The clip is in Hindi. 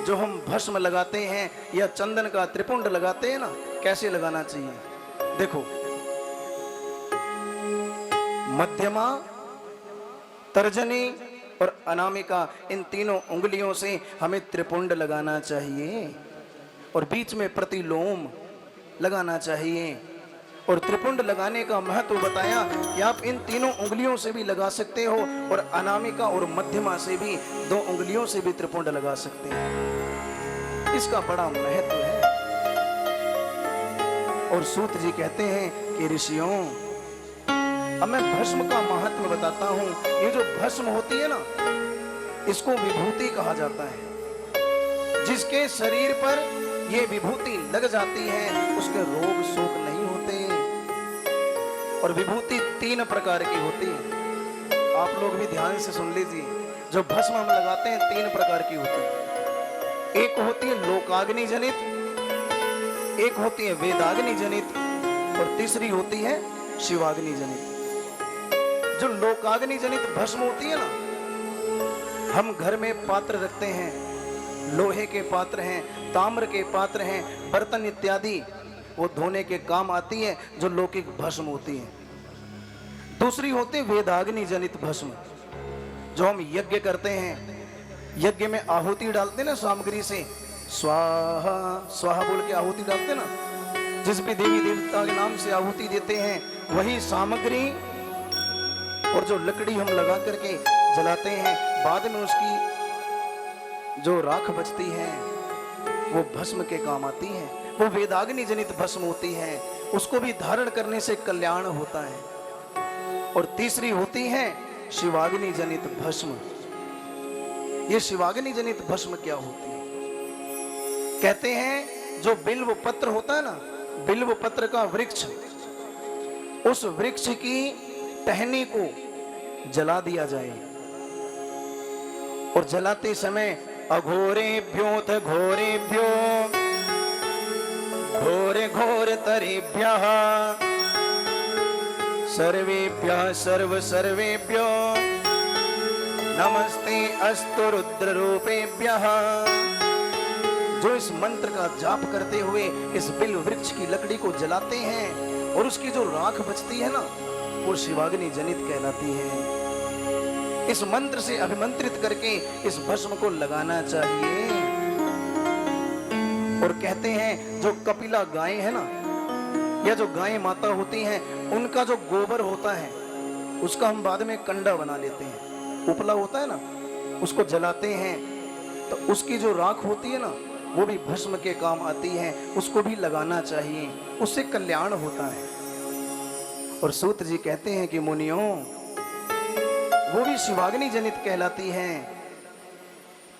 जो हम भस्म लगाते हैं या चंदन का त्रिपुंड लगाते हैं ना, कैसे लगाना चाहिए? देखो, मध्यमा, तर्जनी और अनामिका, इन तीनों उंगलियों से हमें त्रिपुंड लगाना चाहिए और बीच में प्रतिलोम लगाना चाहिए। और त्रिपुंड लगाने का महत्व बताया कि आप इन तीनों उंगलियों से भी लगा सकते हो और अनामिका और मध्यमा से भी, 2 उंगलियों से भी त्रिपुंड लगा सकते हैं। इसका बड़ा महत्व है। और सूत जी कहते हैं कि ऋषियों, अब मैं भस्म का महत्व बताता हूं। ये जो भस्म होती है ना, इसको विभूति कहा जाता है। जिसके शरीर पर ये विभूति लग जाती है उसके रोग शोक नहीं होते। और विभूति 3 प्रकार की होती है। आप लोग भी ध्यान से सुन लीजिए, जो भस्म हम लगाते हैं 3 प्रकार की होती है। एक होती है लोकाग्नि जनित, एक होती है वेदाग्नि जनित और तीसरी होती है शिवाग्नि जनित। जो लोकाग्नि जनित भस्म होती है ना, हम घर में पात्र रखते हैं, लोहे के पात्र हैं, ताम्र के पात्र हैं, बर्तन इत्यादि, वो धोने के काम आती है, जो लौकिक भस्म होती है। दूसरी होती है वेदाग्नि जनित भस्म, जो हम यज्ञ करते हैं, यज्ञ में आहुति डालते ना सामग्री से, स्वाहा स्वाहा बोल के आहुति डालते ना, जिस भी देवी देवता के नाम से आहुति देते हैं, वही सामग्री और जो लकड़ी हम लगा करके जलाते हैं, बाद में उसकी जो राख बचती है वो भस्म के काम आती है। वो वेदाग्नि जनित भस्म होती है, उसको भी धारण करने से कल्याण होता है। और तीसरी होती है शिवाग्नि जनित भस्म। ये शिवाग्नि जनित भस्म क्या होती है? कहते हैं जो बिल्व पत्र होता है ना, बिल्व पत्र का वृक्ष, उस वृक्ष की टहनी को जला दिया जाए और जलाते समय अघोरेभ्योऽथ घोरेभ्यो घोरे घोर तरेभ्यः सर्वेभ्यः सर्व सर्वेभ्यो नमस्ते अस्तु रुद्र रूपेभ्यः। जो इस मंत्र का जाप करते हुए इस बिल्व वृक्ष की लकड़ी को जलाते हैं और उसकी जो राख बचती है ना, वो शिवाग्नि जनित कहलाती है। इस मंत्र से अभिमंत्रित करके इस भस्म को लगाना चाहिए। और कहते हैं जो कपिला गाय है ना, या जो गाय माता होती हैं, उनका जो गोबर होता है उसका हम बाद में कंडा बना लेते हैं। उपला होता है ना, उसको जलाते हैं तो उसकी जो राख होती है ना, वो भी भस्म के काम आती है, उसको भी लगाना चाहिए, उससे कल्याण होता है। और सूत जी कहते हैं कि मुनियों, वो भी शिवाग्नि जनित कहलाती हैं।